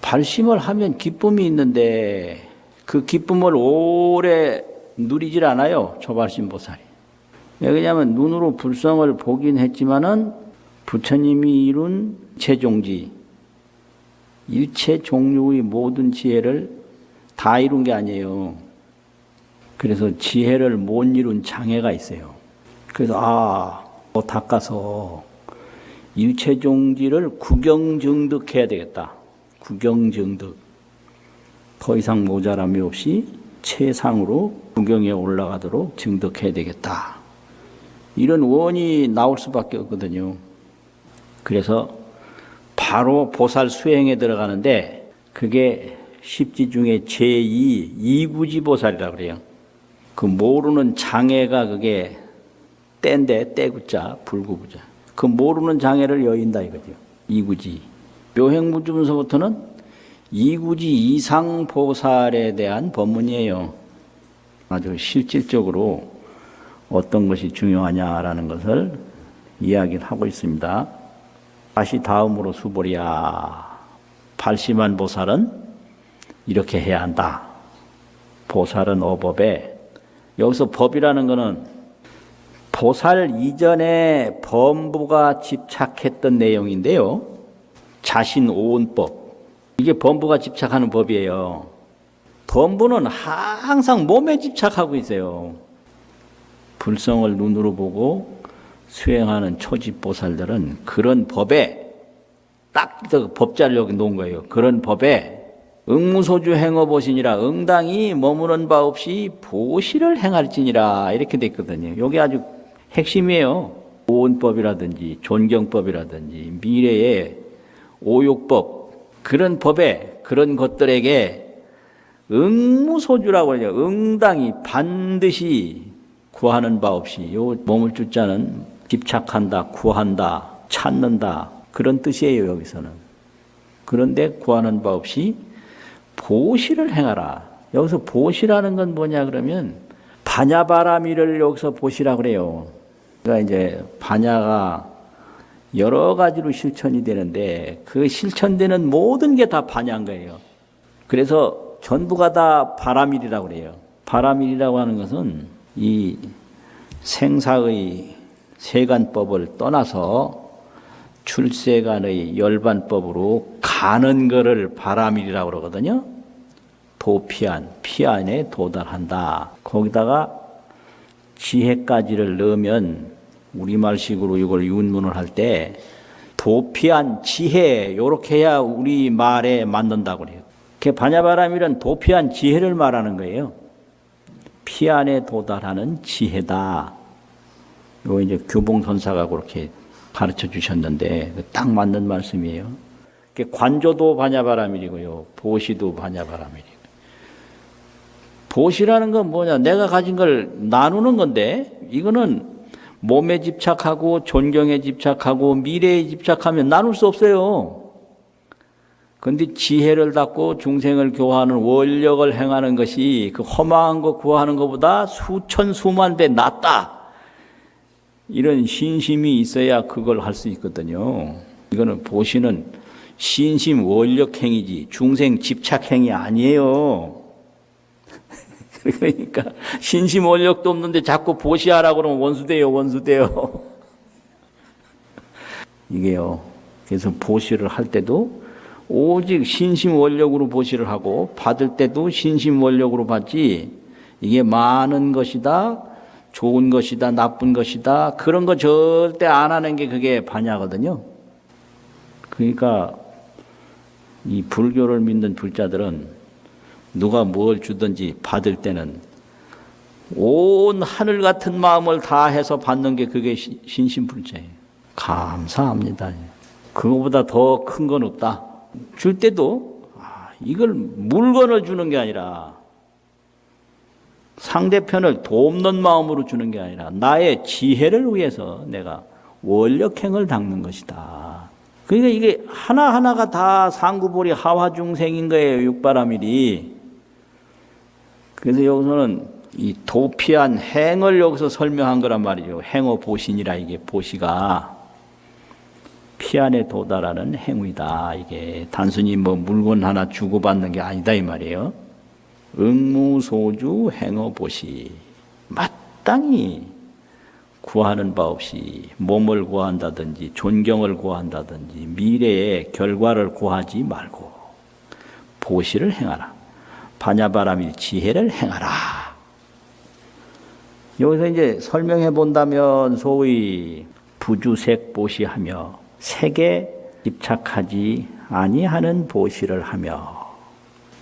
발심을 하면 기쁨이 있는데 그 기쁨을 오래 누리질 않아요. 초발심 보살이. 왜냐하면 눈으로 불성을 보긴 했지만은 부처님이 이룬 최종지, 일체 종류의 모든 지혜를 다 이룬 게 아니에요. 그래서 지혜를 못 이룬 장애가 있어요. 그래서 닦아서 일체 종지를 구경증득해야 되겠다. 구경증득. 더 이상 모자람이 없이 최상으로 구경에 올라가도록 증득해야 되겠다. 이런 원이 나올 수밖에 없거든요. 그래서 바로 보살 수행에 들어가는데 그게 십지 중에 제2 이구지 보살이라고 그래요. 그 모르는 장애가 그게 때인데 때구자 불구부자. 그 모르는 장애를 여인다 이거죠. 이구지. 묘행무주문서부터는 이구지 이상 보살에 대한 법문이에요. 아주 실질적으로 어떤 것이 중요하냐라는 것을 이야기를 하고 있습니다. 다시 다음으로 수보리야. 발심한 보살은 이렇게 해야 한다. 보살은 어법에, 여기서 법이라는 것은 보살 이전에 범부가 집착했던 내용인데요. 자신 오온법. 이게 범부가 집착하는 법이에요. 범부는 항상 몸에 집착하고 있어요. 불성을 눈으로 보고 수행하는 초집보살들은 그런 법에 딱 법자를 여기 놓은 거예요. 그런 법에 응무소주 행어보시니라 응당이 머무는 바 없이 보시를 행할지니라 이렇게 돼 있거든요. 이게 아주 핵심이에요. 오온법이라든지 존경법이라든지 미래의 오욕법 그런 법에 그런 것들에게 응무소주라고 해요. 응당이 반드시 구하는 바 없이 요 몸을 주자는 집착한다, 구한다, 찾는다 그런 뜻이에요. 여기서는. 그런데 구하는 바 없이 보시를 행하라. 여기서 보시라는 건 뭐냐 그러면 반야바라미를 여기서 보시라 그래요. 그러니까 이제 반야가 여러 가지로 실천이 되는데 그 실천되는 모든 게 다 반야인 거예요. 그래서 전부가 다 바라밀이라고 그래요. 바라밀이라고 하는 것은 이 생사의 세간법을 떠나서 출세간의 열반법으로 가는 것을 바라밀이라고 그러거든요. 도피안, 피안에 도달한다. 거기다가 지혜까지를 넣으면 우리말식으로 이걸 윤문을 할 때 도피한 지혜 이렇게 해야 우리 말에 맞는다고 그래요. 반야바라밀은 도피한 지혜를 말하는 거예요. 피안에 도달하는 지혜다. 이거 이제 규봉선사가 그렇게 가르쳐 주셨는데 딱 맞는 말씀이에요. 관조도 반야바라밀이고요. 보시도 반야바라밀이고. 보시라는 건 뭐냐? 내가 가진 걸 나누는 건데 이거는 몸에 집착하고 존경에 집착하고 미래에 집착하면 나눌 수 없어요. 그런데 지혜를 닫고 중생을 교화하는 원력을 행하는 것이 그 험한 거 구하는 것보다 수천 수만 배 낫다. 이런 신심이 있어야 그걸 할 수 있거든요. 이거는 보시는 신심 원력 행위지 중생 집착 행위 아니에요. 그러니까 신심 원력도 없는데 자꾸 보시하라고 그러면 원수돼요. 이게요. 그래서 보시를 할 때도 오직 신심 원력으로 보시를 하고 받을 때도 신심 원력으로 받지 이게 많은 것이다, 좋은 것이다, 나쁜 것이다 그런 거 절대 안 하는 게 그게 반야거든요. 그러니까 이 불교를 믿는 불자들은 누가 뭘 주든지 받을 때는 온 하늘 같은 마음을 다해서 받는 게 그게 신심불자예요. 감사합니다. 그거보다 더 큰 건 없다. 줄 때도 이걸 물건을 주는 게 아니라 상대편을 돕는 마음으로 주는 게 아니라 나의 지혜를 위해서 내가 원력행을 닦는 것이다. 그러니까 이게 하나하나가 다 상구보리 하화중생인 거예요. 육바라밀이. 그래서 여기서는 이 도피한 행을 여기서 설명한 거란 말이죠. 행어 보신이라 이게 보시가 피안에 도달하는 행위다. 이게 단순히 뭐 물건 하나 주고받는 게 아니다 이 말이에요. 응무소주 행어보시, 마땅히 구하는 바 없이 몸을 구한다든지 존경을 구한다든지 미래의 결과를 구하지 말고 보시를 행하라. 반야바라밀 지혜를 행하라. 여기서 이제 설명해 본다면 소위 부주색 보시하며 색에 집착하지 아니하는 보시를 하며,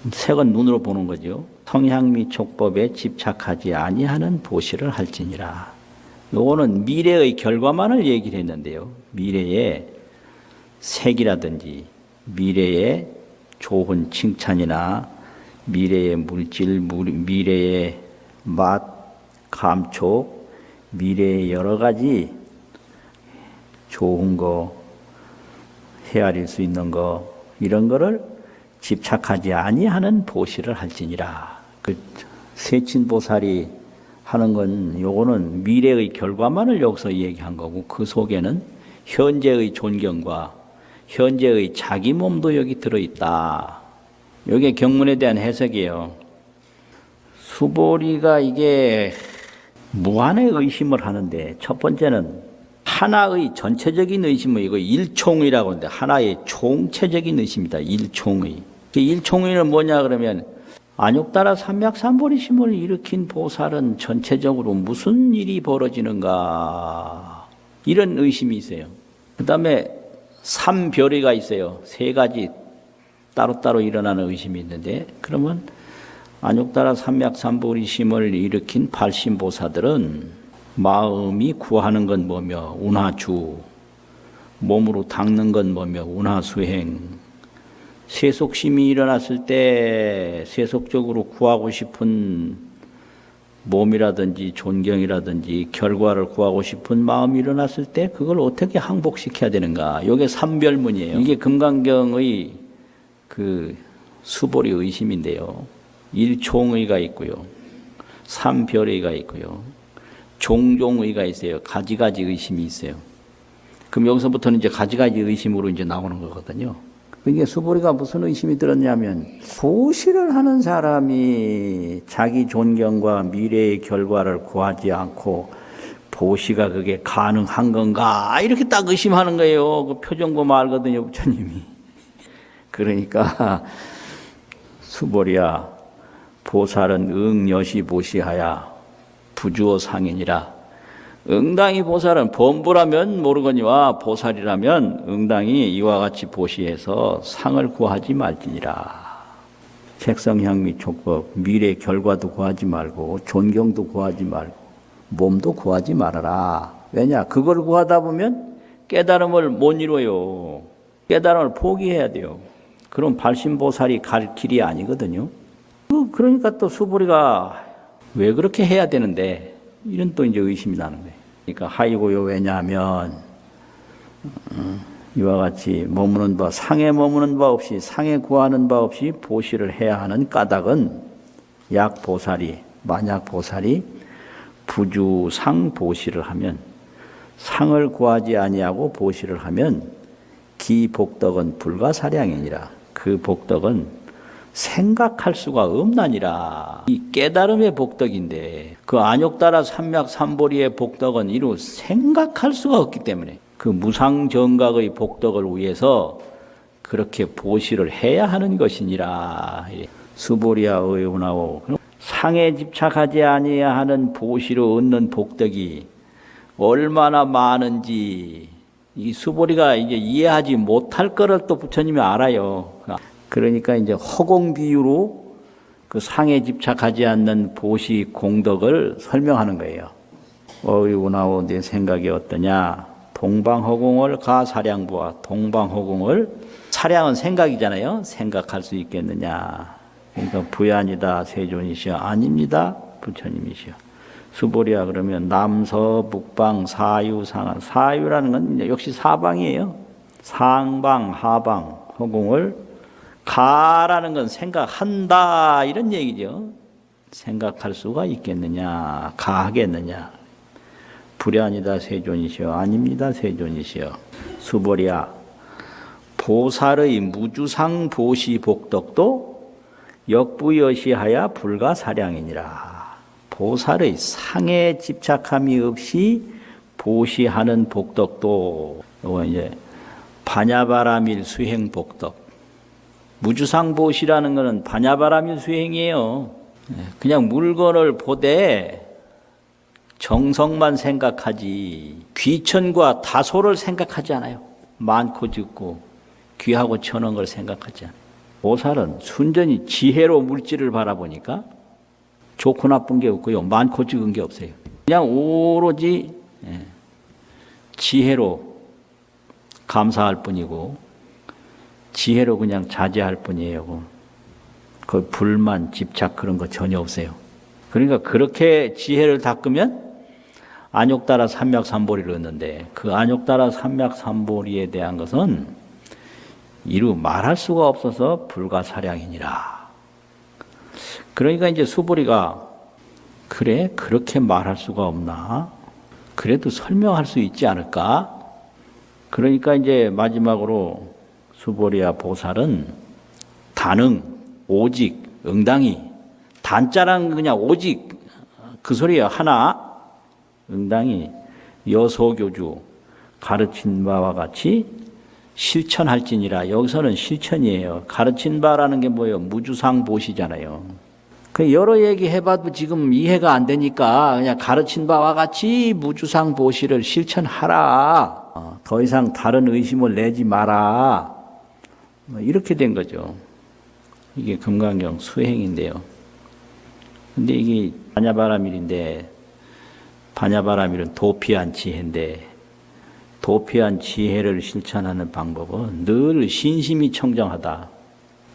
색은 눈으로 보는 거죠. 성향미 촉법에 집착하지 아니하는 보시를 할지니라. 요거는 미래의 결과만을 얘기를 했는데요. 미래의 색이라든지 미래의 좋은 칭찬이나 미래의 물질, 미래의 맛, 감촉, 미래의 여러 가지 좋은 거, 헤아릴 수 있는 거, 이런 거를 집착하지 아니하는 보시를 할지니라. 그 세친보살이 하는 건 요거는 미래의 결과만을 여기서 얘기한 거고, 그 속에는 현재의 존경과 현재의 자기 몸도 여기 들어있다. 이게 경문에 대한 해석이에요. 수보리가 이게 무한의 의심을 하는데, 첫 번째는 하나의 전체적인 의심은 이거 일총의라고 하는데, 하나의 총체적인 의심이다. 일총의. 일총의는 뭐냐 그러면, 안욕따라 삼맥삼보리심을 일으킨 보살은 전체적으로 무슨 일이 벌어지는가, 이런 의심이 있어요. 그 다음에 삼별의가 있어요. 세 가지 따로따로 일어나는 의심이 있는데, 그러면 안욕따라 삼맥삼보리심을 일으킨 발심보사들은 마음이 구하는 건 뭐며 운하주, 몸으로 닦는 건 뭐며 운하수행, 세속심이 일어났을 때 세속적으로 구하고 싶은 몸이라든지 존경이라든지 결과를 구하고 싶은 마음이 일어났을 때 그걸 어떻게 항복시켜야 되는가. 이게 삼별문이에요. 이게 금강경의 그 수보리 의심인데요. 일총의가 있고요. 삼별의가 있고요. 종종의가 있어요. 가지가지 의심이 있어요. 그럼 여기서부터는 이제 가지가지 의심으로 이제 나오는 거거든요. 이게 수보리가 무슨 의심이 들었냐면, 보시를 하는 사람이 자기 존경과 미래의 결과를 구하지 않고 보시가 그게 가능한 건가, 이렇게 딱 의심하는 거예요. 그 표정 보면 알거든요, 부처님이. 그러니까 수보리야, 보살은 응여시 보시하야 부주어 상인이라. 응당이 보살은 범부라면 모르거니와 보살이라면 응당이 이와 같이 보시해서 상을 구하지 말지니라. 색성향미 촉법, 미래 결과도 구하지 말고 존경도 구하지 말고 몸도 구하지 말아라. 왜냐? 그걸 구하다 보면 깨달음을 못 이뤄요. 깨달음을 포기해야 돼요. 그럼 발심보살이 갈 길이 아니거든요. 그러니까 또 수보리가 왜 그렇게 해야 되는데, 이런 또 이제 의심이 나는 거예요. 그러니까 하이고요. 왜냐하면 이와 같이 머무는 바, 상에 머무는 바 없이, 상에 구하는 바 없이 보시를 해야 하는 까닭은, 약 보살이, 만약 보살이 부주상 보시를 하면, 상을 구하지 아니하고 보시를 하면 기 복덕은 불가사량이니라. 그 복덕은 생각할 수가 없나니라. 이 깨달음의 복덕인데, 그 안욕따라 삼맥삼보리의 복덕은 이루 생각할 수가 없기 때문에 그 무상정각의 복덕을 위해서 그렇게 보시를 해야 하는 것이니라. 수보리아 의운하오. 상에 집착하지 아니하는 보시로 얻는 복덕이 얼마나 많은지 이 수보리가 이제 이해하지 못할 거를 또 부처님이 알아요. 그러니까 이제 허공 비유로 그 상에 집착하지 않는 보시 공덕을 설명하는 거예요. 어이구나오, 내 생각이 어떠냐? 동방허공을 가사량보아. 동방허공을, 사량은 생각이잖아요. 생각할 수 있겠느냐? 그러니까 부야니다 세존이시여. 아닙니다, 부처님이시여. 수보리야, 그러면 남서 북방 사유 상하. 사유라는 건 역시 사방이에요. 상방 하방 허공을, 가라는 건 생각한다, 이런 얘기죠. 생각할 수가 있겠느냐, 가하겠느냐. 불야니다 세존이시여. 아닙니다, 세존이시여. 수보리야, 보살의 무주상 보시 복덕도 역부여시하야 불가사량이니라. 보살의 상에 집착함이 없이 보시하는 복덕도, 이거 이제 반야바라밀 수행 복덕. 무주상 보시라는 것은 반야바라밀 수행이에요. 그냥 물건을 보되 정성만 생각하지 귀천과 다소를 생각하지 않아요. 많고 적고 귀하고 천한 걸 생각하지 않아요. 보살은 순전히 지혜로 물질을 바라보니까 좋고 나쁜 게 없고요. 많고 적은 게 없어요. 그냥 오로지 지혜로 감사할 뿐이고 지혜로 그냥 자제할 뿐이에요. 그 불만, 집착 그런 거 전혀 없어요. 그러니까 그렇게 지혜를 닦으면 안욕따라 삼맥삼보리를 얻는데, 그 안욕따라 삼맥삼보리에 대한 것은 이루 말할 수가 없어서 불가사량이니라. 그러니까 이제 수보리가 그래 그렇게 말할 수가 없나? 그래도 설명할 수 있지 않을까? 그러니까 이제 마지막으로 수보리야 보살은 단응, 오직, 응당히, 단자랑 그냥 오직 그 소리야 하나, 응당히 여소교주 가르친 바와 같이 실천할지니라. 여기서는 실천이에요. 가르친 바라는 게 뭐예요? 무주상 보시잖아요. 그 여러 얘기 해봐도 지금 이해가 안 되니까 그냥 가르친 바와 같이 무주상 보시를 실천하라. 더 이상 다른 의심을 내지 마라. 이렇게 된 거죠. 이게 금강경 수행인데요. 근데 이게 반야바라밀인데, 반야바라밀은 도피한 지혜인데, 도피한 지혜를 실천하는 방법은 늘 신심이 청정하다.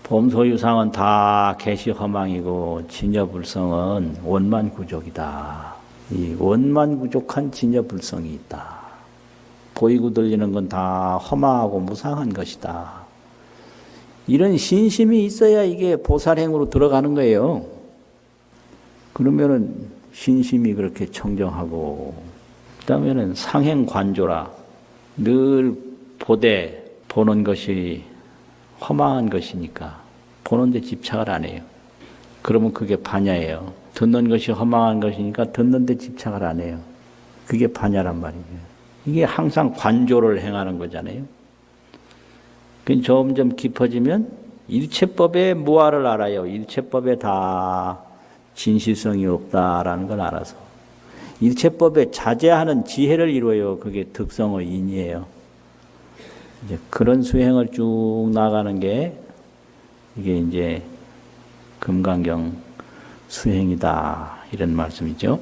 범소유상은 다 개시허망이고 진여불성은 원만구족이다. 이 원만구족한 진여불성이 있다. 보이고 들리는 건 다 허망하고 무상한 것이다. 이런 신심이 있어야 이게 보살행으로 들어가는 거예요. 그러면은 신심이 그렇게 청정하고, 그 다음에는 상행관조라. 늘 보되 보는 것이 허망한 것이니까 보는 데 집착을 안 해요. 그러면 그게 반야예요. 듣는 것이 허망한 것이니까 듣는 데 집착을 안 해요. 그게 반야란 말이에요. 이게 항상 관조를 행하는 거잖아요. 점점 깊어지면 일체법의 무아를 알아요. 일체법에 다 진실성이 없다라는 걸 알아서 일체법에 자제하는 지혜를 이루어요. 그게 득성의 인이에요. 이제 그런 수행을 쭉 나가는 게 이게 이제 금강경 수행이다, 이런 말씀이죠.